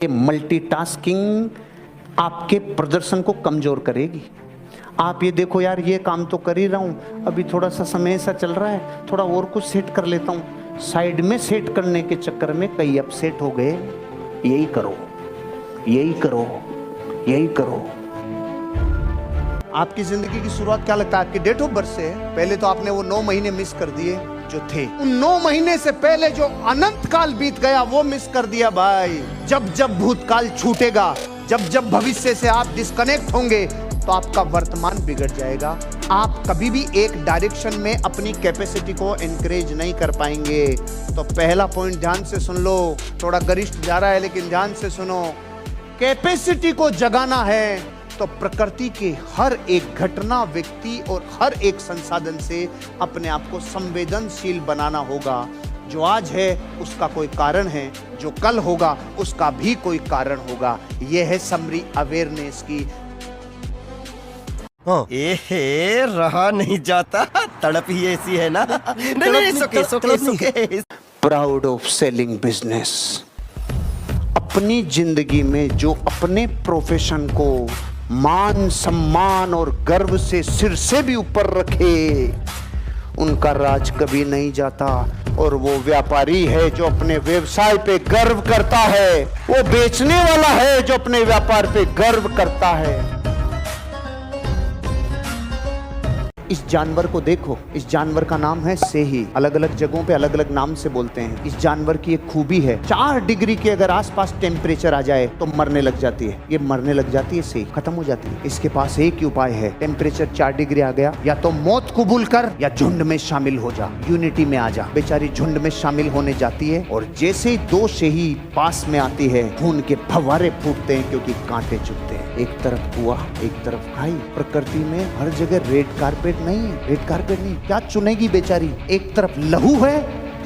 ये मल्टीटास्किंग आपके प्रदर्शन को कमजोर करेगी। आप ये देखो यार, ये काम तो कर ही रहा हूँ, अभी थोड़ा सा समय ऐसा चल रहा है, थोड़ा और कुछ सेट कर लेता हूँ। साइड में सेट करने के चक्कर में कई अपसेट हो गए। यही करो, यही करो, यही करो। आपकी जिंदगी की शुरुआत क्या लगता है आपकी डेट ऑफ बर्थ से है? पहले तो आपने वो 9 महीने मिस कर दिए जो थे। उन 9 महीने से पहले जो अनंत काल बीत गया वो मिस कर दिया भाई। जब जब भूतकाल छूटेगा, जब जब भविष्य से आप डिस्कनेक्ट होंगे तो आपका वर्तमान बिगड़ जाएगा। आप कभी भी एक डायरेक्शन में अपनी कैपेसिटी को एनकरेज नहीं कर पाएंगे। तो पहला पॉइंट ध्यान से सुन लो, थोड़ा गरिष्ठ जा रहा है लेकिन ध्यान से सुनो। कैपेसिटी को जगाना है तो प्रकृति के हर एक घटना, व्यक्ति और हर एक संसाधन से अपने आप को संवेदनशील बनाना होगा। जो आज है उसका कोई कारण है, जो कल होगा उसका भी कोई कारण होगा। यह है समरी अवेयरनेस की। एहे, रहा नहीं जाता, तड़प ही ऐसी है ना। नहीं, सुके। Proud of selling business. अपनी जिंदगी में जो अपने प्रोफेशन को मान सम्मान और गर्व से सिर से भी ऊपर रखे, उनका राज कभी नहीं जाता। और वो व्यापारी है जो अपने व्यवसाय पे गर्व करता है, वो बेचने वाला है जो अपने व्यापार पे गर्व करता है। इस जानवर को देखो, इस जानवर का नाम है सेही। अलग अलग जगहों पे अलग अलग नाम से बोलते हैं। इस जानवर की एक खूबी है, 4 डिग्री के अगर आसपास टेम्परेचर आ जाए तो मरने लग जाती है। ये मरने लग जाती है, सेही खत्म हो जाती है। इसके पास एक ही उपाय है, टेम्परेचर 4 डिग्री आ गया, या तो मौत कबूल कर या झुंड में शामिल हो जा, यूनिटी में आ जा। बेचारी झुंड में शामिल होने जाती है और जैसे ही 2 सेही पास में आती है, खून के फव्वारे फूटते हैं क्योंकि कांटे चुभते हैं। एक तरफ कुआं, एक तरफ खाई। प्रकृति में हर जगह रेड कारपेट नहीं है, रेड कारपेट नहीं, क्या चुनेगी बेचारी? एक तरफ लहू है,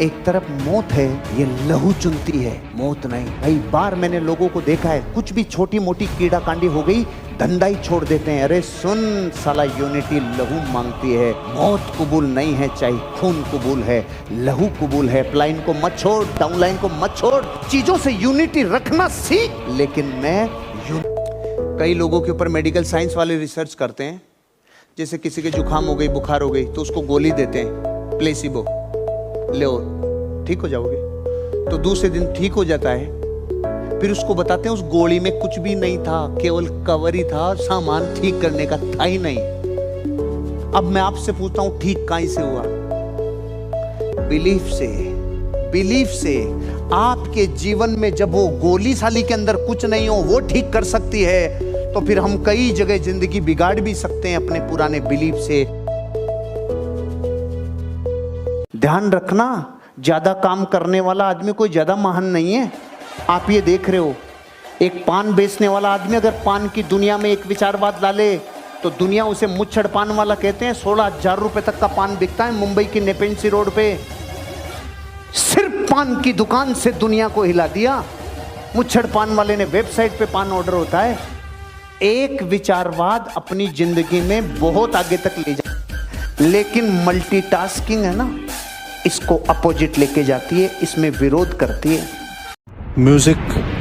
एक तरफ मौत है। ये लहू चुनती है, मौत नहीं। कई बार मैंने लोगों को देखा है, कुछ भी छोटी मोटी कीड़ा कांडी हो गई, धंधा ही छोड़ देते हैं। अरे सुन साला, यूनिटी लहू मांगती है, मौत कबूल नहीं है, चाहे खून कबूल है, लहू कबूल है। अपलाइन को मत छोड़, डाउनलाइन को मत छोड़, चीजों से यूनिटी रखना सीख। लेकिन कई लोगों के ऊपर मेडिकल साइंस वाले रिसर्च करते हैं। जैसे किसी के जुकाम हो गई, बुखार हो गई, तो उसको गोली देते हैं, प्लेसिबो, ले ठीक हो जाओगे। तो दूसरे दिन ठीक हो जाता है, फिर उसको बताते हैं उस गोली में कुछ भी नहीं था, केवल कवर ही था, सामान ठीक करने का था ही नहीं। अब मैं आपसे पूछता हूं, ठीक कहां से हुआ? बिलीफ से। बिलीफ से। आपके जीवन में जब वो गोली साली के अंदर कुछ नहीं हो, वो ठीक कर सकती है, तो फिर हम कई जगह जिंदगी बिगाड़ भी सकते हैं अपने पुराने बिलीफ से। ध्यान रखना, ज्यादा काम करने वाला आदमी कोई ज्यादा महान नहीं है। आप ये देख रहे हो, एक पान बेचने वाला आदमी अगर पान की दुनिया में एक विचारवाद डाले तो दुनिया उसे मुच्छड़ पान वाला कहते हैं। 16,000 रुपए तक का पान बिकता है मुंबई की नेपेंसी रोड पे। सिर्फ पान की दुकान से दुनिया को हिला दिया। मुच्छड़ पान वाले ने वेबसाइट पे पान ऑर्डर होता है। एक विचारवाद अपनी जिंदगी में बहुत आगे तक ले जाए, लेकिन मल्टीटास्किंग है ना, इसको अपोजिट लेके जाती है, इसमें विरोध करती है। म्यूजिक।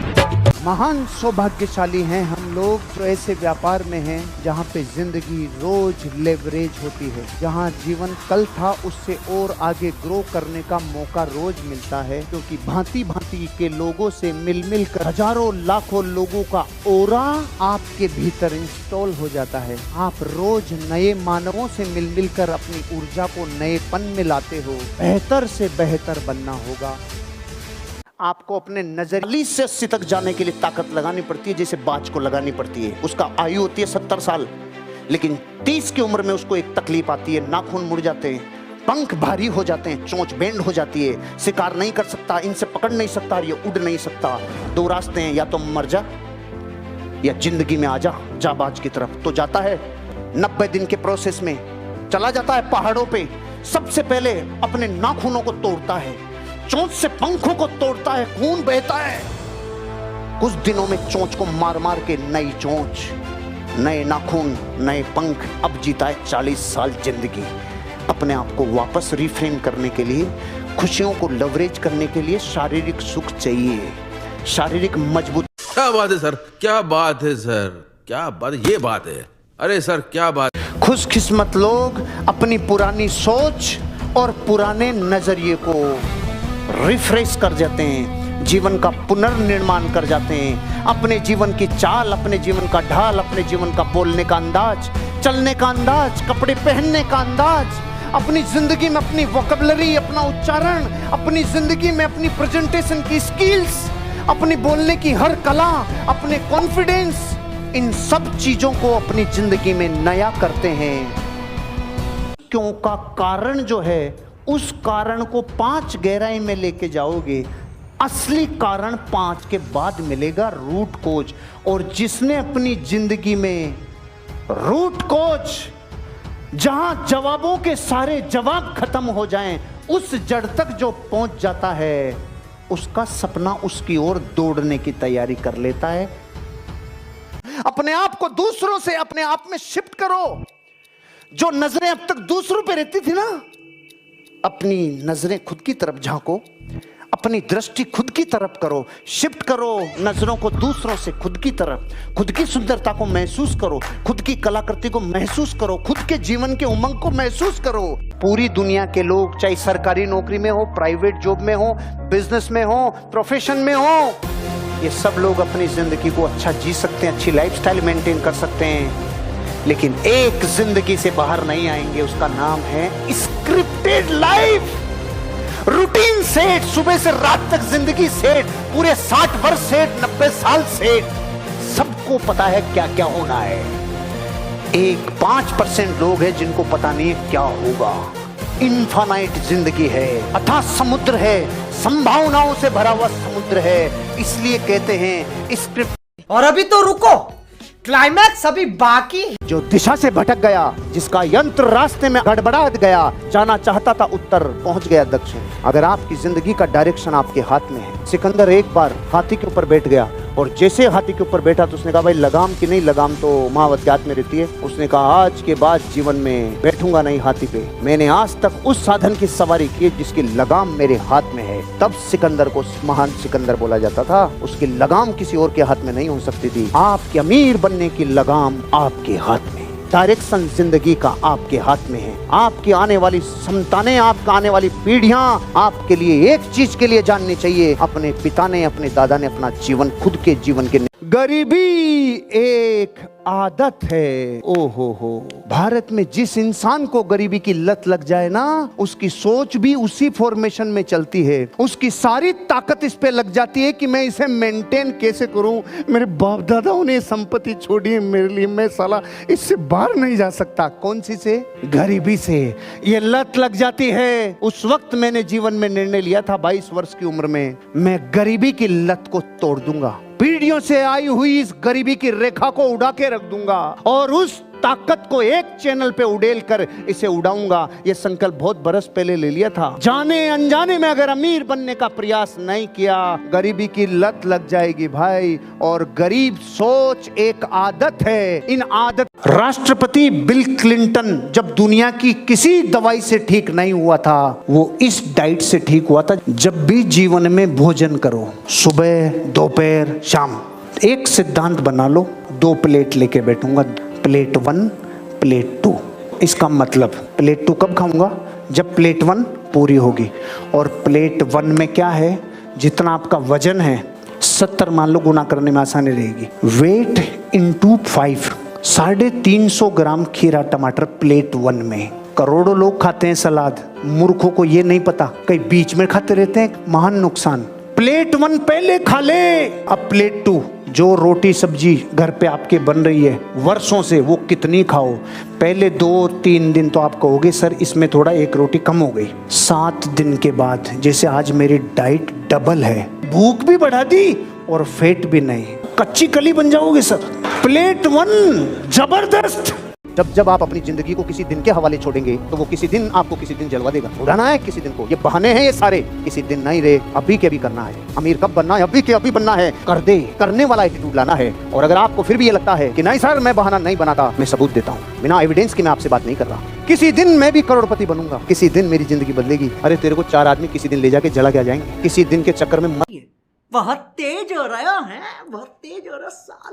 महान सौभाग्यशाली हैं हम लोग जो ऐसे व्यापार में हैं जहाँ पे जिंदगी रोज लेवरेज होती है, जहाँ जीवन कल था उससे और आगे ग्रो करने का मौका रोज मिलता है, क्योंकि भांति भांति के लोगों से मिल मिल कर हजारों लाखों लोगों का ओरा आपके भीतर इंस्टॉल हो जाता है। आप रोज नए मानवों से मिल मिल कर अपनी ऊर्जा को नएपन में लाते हो। बेहतर से बेहतर बनना होगा। आपको अपने नजरिए से 80 तक जाने के लिए ताकत लगानी पड़ती है, जैसे बाज को लगानी पड़ती है। उसका आयु होती है 70 साल, लेकिन 30 की उम्र में उसको एक तकलीफ आती है, नाखून मुड़ जाते हैं, पंख भारी हो जाते हैं, चोंच बेंड हो जाती है, शिकार नहीं कर सकता, इनसे पकड़ नहीं सकता, ये उड़ नहीं सकता। 2 रास्ते हैं, या तो मर जा या जिंदगी में आ जा, जा बाज की तरफ। तो जाता है 90 दिन के प्रोसेस में, चला जाता है पहाड़ों पे। सबसे पहले अपने नाखूनों को तोड़ता है, चोंच से पंखों को तोड़ता है, खून बहता है। कुछ दिनों में चोंच को मार मार के नई चोंच, नए नाखून, नए पंख। अब जीता है 40 साल जिंदगी। अपने आप को वापस रिफ्रेम करने के लिए, खुशियों को लवरेज करने के लिए शारीरिक सुख चाहिए, शारीरिक मजबूत क्या बात है सर, क्या बात है सर, क्या बात है, ये बात है। अरे सर क्या बात। खुशकिस्मत लोग अपनी पुरानी सोच और पुराने नजरिए को रिफ्रेश कर जाते हैं, जीवन का पुनर्निर्माण कर जाते हैं। अपने जीवन की चाल, अपने जीवन का ढाल, अपने जीवन का बोलने का अंदाज, चलने का अंदाज, कपड़े पहनने का अंदाज, अपनी जिंदगी में अपनी वोकैबुलरी, अपना उच्चारण, अपनी जिंदगी में अपनी प्रेजेंटेशन की स्किल्स, अपनी बोलने की हर कला, अपने कॉन्फिडेंस, इन सब चीजों को अपनी जिंदगी में नया करते हैं। क्यों का कारण जो है, उस कारण को 5 गहराई में लेके जाओगे, असली कारण 5 के बाद मिलेगा, रूट कोज। और जिसने अपनी जिंदगी में रूट कोज, जहां जवाबों के सारे जवाब खत्म हो जाएं, उस जड़ तक जो पहुंच जाता है, उसका सपना उसकी ओर दौड़ने की तैयारी कर लेता है। अपने आप को दूसरों से अपने आप में शिफ्ट करो। जो नजरें अब तक दूसरों पे रहती थी ना, अपनी नजरें खुद की तरफ झांको, अपनी दृष्टि खुद की तरफ करो, शिफ्ट करो नजरों को दूसरों से खुद की तरफ। खुद की सुंदरता को महसूस करो, खुद की कलाकृति को महसूस करो, खुद के जीवन के उमंग को महसूस करो। पूरी दुनिया के लोग, चाहे सरकारी नौकरी में हो, प्राइवेट जॉब में हो, बिजनेस में हो, प्रोफेशन में हो, ये सब लोग अपनी जिंदगी को अच्छा जी सकते हैं, अच्छी लाइफस्टाइल मेंटेन कर सकते हैं, लेकिन एक जिंदगी से बाहर नहीं आएंगे। उसका नाम है स्क्रिप्टेड लाइफ। रूटीन सेट, सुबह से रात तक जिंदगी सेट, पूरे 60 वर्ष सेट, 90 साल सेट। सबको पता है क्या क्या होना है। एक 5% लोग हैं जिनको पता नहीं है क्या होगा। इनफाइनाइट जिंदगी है, अथाह समुद्र है, संभावनाओं से भरा हुआ समुद्र है। इसलिए कहते हैं स्क्रिप्ट। और अभी तो रुको, क्लाइमैक्स अभी बाकी है। जो दिशा से भटक गया, जिसका यंत्र रास्ते में गड़बड़ा गया, जाना चाहता था उत्तर, पहुंच गया दक्षिण। अगर आपकी जिंदगी का डायरेक्शन आपके हाथ में है। सिकंदर एक बार हाथी के ऊपर बैठ गया, और जैसे हाथी के ऊपर बैठा तो उसने कहा, भाई लगाम की नहीं, लगाम तो महावत के हाथ में रहती है। उसने कहा, आज के बाद जीवन में बैठूंगा नहीं हाथी पे। मैंने आज तक उस साधन की सवारी की जिसकी लगाम मेरे हाथ में है। तब सिकंदर को महान सिकंदर बोला जाता था। उसकी लगाम किसी और के हाथ में नहीं हो सकती थी। आपके अमीर बनने की लगाम आपके हाथ में। डायरेक्शन जिंदगी का आपके हाथ में है। आपकी आने वाली संतानें, आपका आने वाली पीढ़ियां आपके लिए एक चीज के लिए जाननी चाहिए। अपने पिता ने, अपने दादा ने अपना जीवन खुद के जीवन के। गरीबी एक आदत है। ओहो हो, भारत में जिस इंसान को गरीबी की लत लग जाए ना, उसकी सोच भी उसी फॉर्मेशन में चलती है। उसकी सारी ताकत इस पे लग जाती है कि मैं इसे मेंटेन कैसे करूं। मेरे बाप दादाओं ने संपत्ति छोड़ी है मेरे लिए, मैं साला इससे बाहर नहीं जा सकता। कौन सी से? गरीबी से। ये लत लग जाती है। उस वक्त मैंने जीवन में निर्णय लिया था, 22 वर्ष की उम्र में, मैं गरीबी की लत को तोड़ दूंगा। पीढ़ियों से आई हुई इस गरीबी की रेखा को उड़ा के रख दूंगा, और उस ताकत को एक चैनल पे उड़ेल कर इसे उड़ाऊंगा। ये संकल्प बहुत बरस पहले ले लिया था। जाने अनजाने में अगर अमीर बनने का प्रयास नहीं किया, गरीबी की लत लग जाएगी भाई। और गरीब सोच एक आदत है। इन आदत, राष्ट्रपति बिल क्लिंटन जब दुनिया की किसी दवाई से ठीक नहीं हुआ था, वो इस डाइट से ठीक हुआ था। जब भी जीवन में भोजन करो, सुबह, दोपहर, शाम, एक सिद्धांत बना लो, 2 प्लेट लेके बैठूंगा, प्लेट 1, प्लेट 2। इसका मतलब प्लेट 2 कब खाऊंगा? जब प्लेट 1 पूरी होगी। और प्लेट 1 में क्या है? जितना आपका वजन है 70 मान लो, गुना करने में आसानी रहेगी। वेट इंटू 5, 350 ग्राम खीरा टमाटर प्लेट 1 में। करोड़ों लोग खाते हैं सलाद, मूर्खों को ये नहीं पता, कई बीच में खाते रहते हैं, महान नुकसान। प्लेट 1 पहले खा ले, अब प्लेट 2, जो रोटी सब्जी घर पे आपके बन रही है वर्षों से, वो कितनी खाओ। पहले 2-3 दिन तो आप कहोगे सर इसमें थोड़ा एक रोटी कम हो गई। 7 दिन के बाद, जैसे आज मेरी डाइट डबल है, भूख भी बढ़ा दी और फैट भी नहीं, कच्ची कली बन जाओगे सर। प्लेट 1 जबरदस्त। जब जब आप अपनी जिंदगी को किसी दिन के हवाले छोड़ेंगे, तो वो किसी दिन आपको किसी दिन जलवा देगा। उड़ाना है किसी दिन को, ये बहाने हैं ये सारे, किसी दिन नहीं रे, अभी के अभी करना है। अमीर कब बनना है? अभी के अभी बनना है। कर दे, करने वाला एटीट्यूड लाना है। और अगर आपको फिर भी ये लगता है कि नहीं सर मैं बहाना नहीं बनाता, मैं सबूत देता हूँ बिना एविडेंस के। मैं आपसे बात नहीं कर रहा। किसी दिन मैं भी करोड़पति बनूंगा, किसी दिन मेरी जिंदगी बदलेगी। अरे तेरे को 4 आदमी किसी दिन ले जाके जला क्या जाएंगे, किसी दिन के चक्कर में बहुत तेज हो रहा है बहुत तेज हो रहा साल